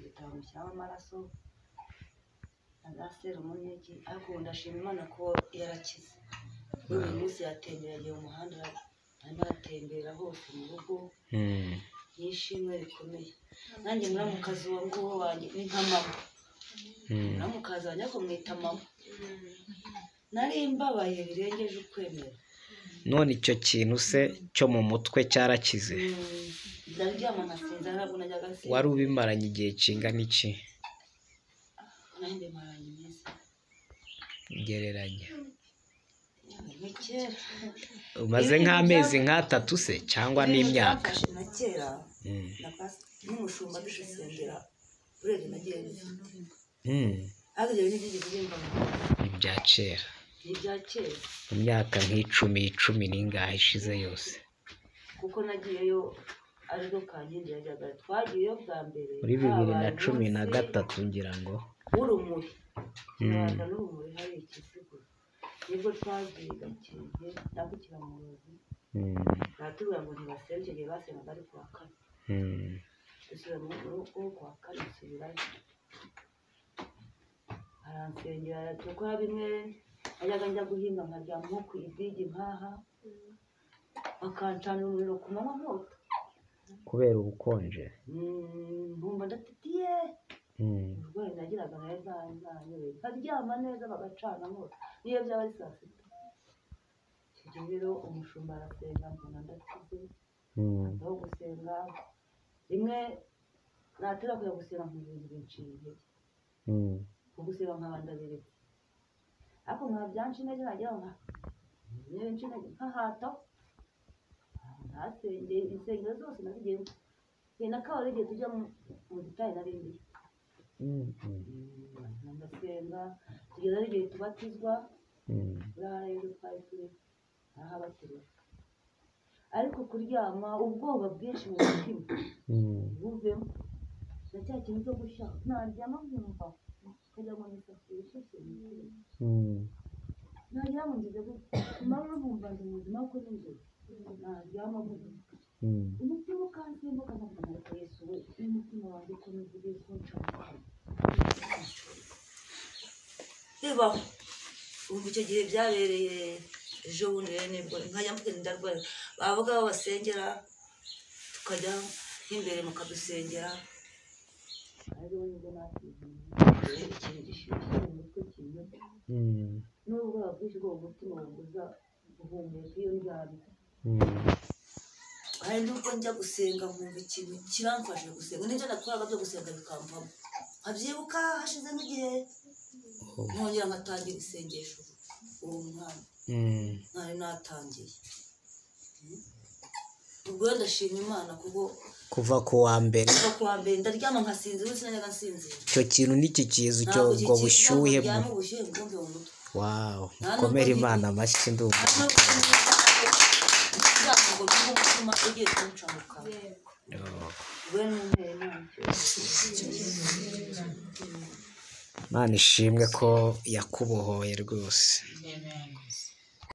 gitamushyiraho amaraso azasera umuneki ariko ndashima Imana ko yarakize uyu munsi yatembereye mu muhanda arimo aratembera hose mu rugo yishimwe rikomeye nanjye muramukazi wa nguwo wanjye ni nka mama muramukazi wanjye kumwita mama nari mbabaye birengeje ukwemera none icyo kintu se cyo mu mutwe cyarakize ndaryama nkasinza ntabwo najyaga nsinza wari ubimaranye igihe kingana iki nanjye maranye neza gereranya kera umaze nk'amezi nk'atatu se cyangwa n'imyaka na kera n'umushumba dusengera urebe nagiye ibyo ibya kera ibya kera mu myaka nk'icumi n'ingahe ishize yose kuko nagiyeyo ariko kankindi yajyaga twagiyeyo bwa mbere muri 2013 ngira ngo urumuri naza n'urumuri hari ikisigo nibwo twagiye gakinge nakukira mu ruzi batubwira ngo ntibasenge gihe basengaga ari kuwa kane dusubira mu rugo kuwa kane dusubirayo aransengera tukora bimwe ajyaga njya guhinga nkaryama nko ku idigi nkaha akancana umuriro ku manywa nkota kubera ubukonje nkumva ndatitiye urwaye nagiraga neza nzanyure nkaryama neza bagacana nkota niyo byaba ari saa sita icyo gihe rero umushumba arasenga mbona ndakize aho gusenga rimwe natera kujya gusenga mu bintu binciye intege gusenga nkaba ndabiretse ariko nka byanshi intege nagira nka hato ntasengeye insengero zose nazigiyemo na kabari igihe tujya mu gitayi narindi ndasenga tugeza n'igihe tubatizwa urahara rero twari turi ahabatirwa ariko kuryama ubwoba bwinshi mu mutima buvemo na cya kintu cyo gushya naryama nkumva kugira ngo nisafire ishusho naryama ngize gutya mpamvu nkumva ndi muzima ko n'inzozi naryama gutya umutima ukansimbuka nkavuga ngo Yesu we n'umutima wanjye ko nivuge ko nshaka reba ubu icyo gihe byabereye ejo bundi rero nibwo nkajya mvuga ndarwaye bavuga aho basengera tukajya imbere mukadusengera ari wowe nibwo nakize ikintu gishyushye mu mutwe kimeze n'ubwo bwinshi bwo umutima bubuza guhumeka iyo ndyamye hari n'ubwo njya gusenga nkumva ikintu kiramfashe gusenga n'ibyo nakoraga byo gusenga bikamvamo nkabyibuka hashize nk'igihe nkongera ngatangira isengesho uwo mwanya nari natangiye ubwo ndashima Imana kuko kuva ku wa mbere ndaryama nkasinzira wese najyaga nsinzira icyo kintu n'iki kizu cyo ubwo bushyuhe wow komera Imana amashyi ndumva Imana ishimwe ko yakubohoye rwose